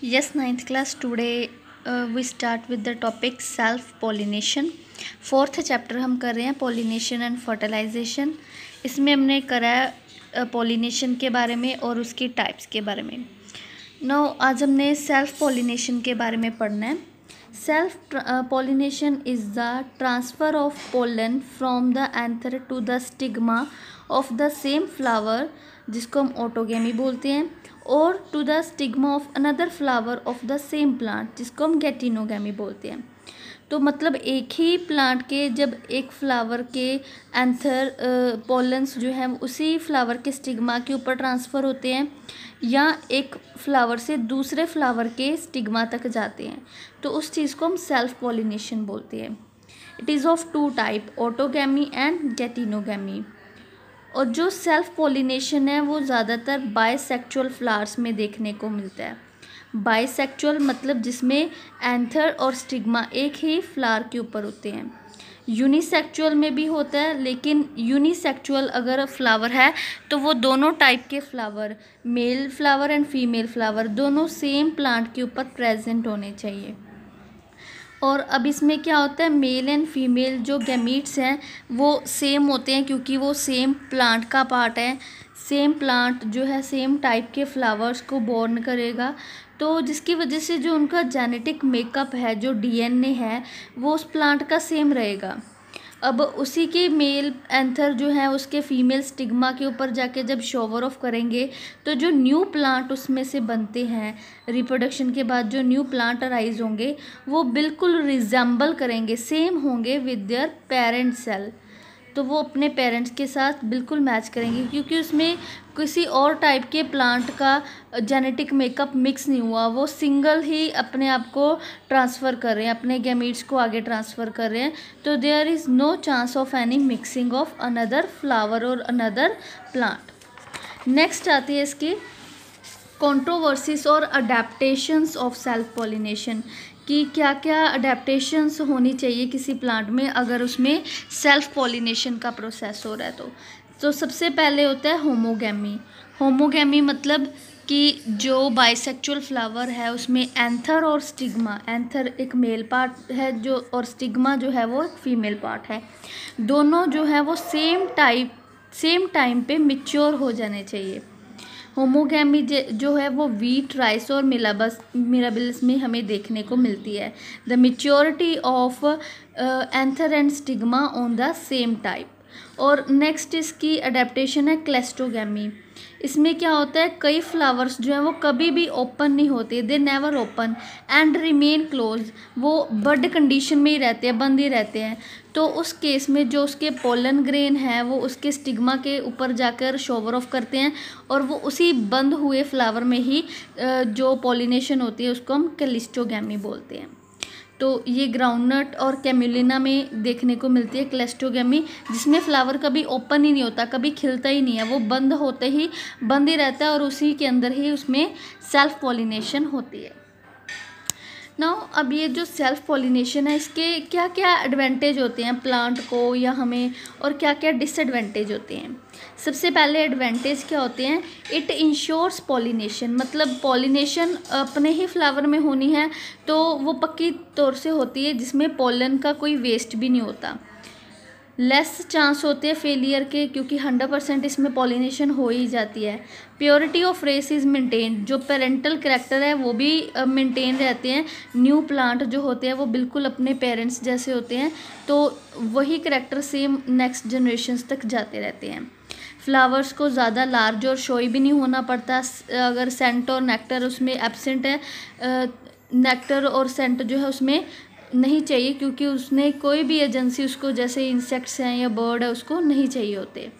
Yes, ninth class. Today we start with the topic self pollination. Fourth chapter हम कर रहे हैं pollination and fertilisation. इसमें हमने करा है पॉलिनेशन के बारे में और उसकी टाइप्स के बारे में. नाउ आज हमने सेल्फ पॉलिनेशन के बारे में पढ़ना है. Self pollination is the transfer of pollen from the anther to the stigma of the same flower, जिसको हम ऑटोगेमी बोलते हैं, और to the stigma of another flower of the same plant, जिसको हम गैटिनोगेमी बोलते हैं. तो मतलब एक ही प्लांट के जब एक फ्लावर के एंथर पोलन्स जो हैं उसी फ्लावर के स्टिग्मा के ऊपर ट्रांसफ़र होते हैं या एक फ्लावर से दूसरे फ्लावर के स्टिग्मा तक जाते हैं, तो उस चीज़ को हम सेल्फ पॉलिनेशन बोलते हैं. It is of two type, autogamy and geitonogamy. और जो सेल्फ पॉलिनेशन है वो ज़्यादातर बायसेक्चुअल फ्लावर्स में देखने को मिलता है. बायसेक्चुअल मतलब जिसमें एंथर और स्टिग्मा एक ही फ्लावर के ऊपर होते हैं. यूनिसेक्चुअल में भी होता है, लेकिन यूनिसेक्चुअल अगर फ्लावर है तो वो दोनों टाइप के flower, male flower and female flower, दोनों सेम प्लांट के ऊपर प्रेजेंट होने चाहिए. और अब इसमें क्या होता है, मेल एंड फीमेल जो गैमीट्स हैं वो सेम होते हैं क्योंकि वो सेम प्लांट का पार्ट है. सेम प्लांट जो है सेम टाइप के फ्लावर्स को बॉर्न करेगा, तो जिसकी वजह से जो उनका जेनेटिक मेकअप है, जो डीएनए है, वो उस प्लांट का सेम रहेगा. अब उसी के मेल एंथर जो है उसके फीमेल स्टिग्मा के ऊपर जाके जब शोवर ऑफ करेंगे तो जो न्यू प्लांट उसमें से बनते हैं रिप्रोडक्शन के बाद, जो न्यू प्लांट अराइज होंगे वो बिल्कुल रिजेंबल करेंगे, सेम होंगे विद देयर पेरेंट सेल. तो वो अपने पेरेंट्स के साथ बिल्कुल मैच करेंगे क्योंकि उसमें किसी और टाइप के प्लांट का जेनेटिक मेकअप मिक्स नहीं हुआ, वो सिंगल ही अपने आप को ट्रांसफ़र कर रहे हैं, अपने गैमीट्स को आगे ट्रांसफ़र कर रहे हैं. तो there is no chance of any mixing of another flower और अनदर प्लांट. नेक्स्ट आती है इसकी कंट्रोवर्सीज और अडेप्टेशंस ऑफ सेल्फ पॉलिनेशन, कि क्या क्या अडेप्टेशंस होनी चाहिए किसी प्लांट में अगर उसमें सेल्फ पॉलिनेशन का प्रोसेस हो रहा है. तो सबसे पहले होता है होमोगेमी. होमोगेमी मतलब कि जो बाइसेक्चुअल फ्लावर है उसमें एंथर और स्टिग्मा, एंथर एक मेल पार्ट है जो, और स्टिग्मा जो है वो एक फीमेल पार्ट है, दोनों जो है वो सेम टाइम पे मैच्योर हो जाने चाहिए. होमोगेमी जो है वो वीट, राइस और मिराबिल्स में हमें देखने को मिलती है. The maturity of anther and stigma on the same type. और नेक्स्ट इसकी अडेप्टेशन है क्लेस्टोगेमी. इसमें क्या होता है, कई फ्लावर्स जो है वो कभी भी ओपन नहीं होते, they never open and remain close, वो बड कंडीशन में ही रहते हैं, बंद ही रहते हैं. तो उस केस में जो उसके पोलन ग्रेन है वो उसके स्टिग्मा के ऊपर जाकर शोवर ऑफ करते हैं और वो उसी बंद हुए फ्लावर में ही जो पॉलिनेशन होती है उसको हम क्लिस्टोगेमी बोलते हैं. तो ये ग्राउंडनट और कैम्युलिना में देखने को मिलती है क्लेस्टोगेमी, जिसमें फ्लावर कभी ओपन ही नहीं होता, कभी खिलता ही नहीं है, वो बंद होते ही बंद ही रहता है और उसी के अंदर ही उसमें सेल्फ पॉलिनेशन होती है. नाउ अब ये जो सेल्फ पॉलिनेशन है इसके क्या क्या एडवांटेज होते हैं प्लांट को या हमें, और क्या क्या डिसएडवांटेज होते हैं. सबसे पहले एडवांटेज क्या होते हैं, इट इंश्योर्स पॉलिनेशन, मतलब पॉलिनेशन अपने ही फ्लावर में होनी है तो वो पक्की तौर से होती है जिसमें पोलन का कोई वेस्ट भी नहीं होता. लेस चांस होते हैं फेलियर के क्योंकि 100% इसमें पॉलिनेशन हो ही जाती है. Purity of race is maintain, जो पेरेंटल करैक्टर है वो भी मेंटेन रहते हैं. न्यू प्लांट जो होते हैं वो बिल्कुल अपने पेरेंट्स जैसे होते हैं, तो वही करैक्टर सेम नेक्स्ट जनरेशन्स तक जाते रहते हैं. फ्लावर्स को ज़्यादा लार्ज और शोई भी नहीं होना पड़ता. अगर सेंट और नेक्टर उसमें एब्सेंट है, नेक्टर और सेंट जो है उसमें नहीं चाहिए क्योंकि उसने कोई भी एजेंसी उसको, जैसे इंसेक्ट्स हैं या बर्ड है, उसको नहीं चाहिए होते.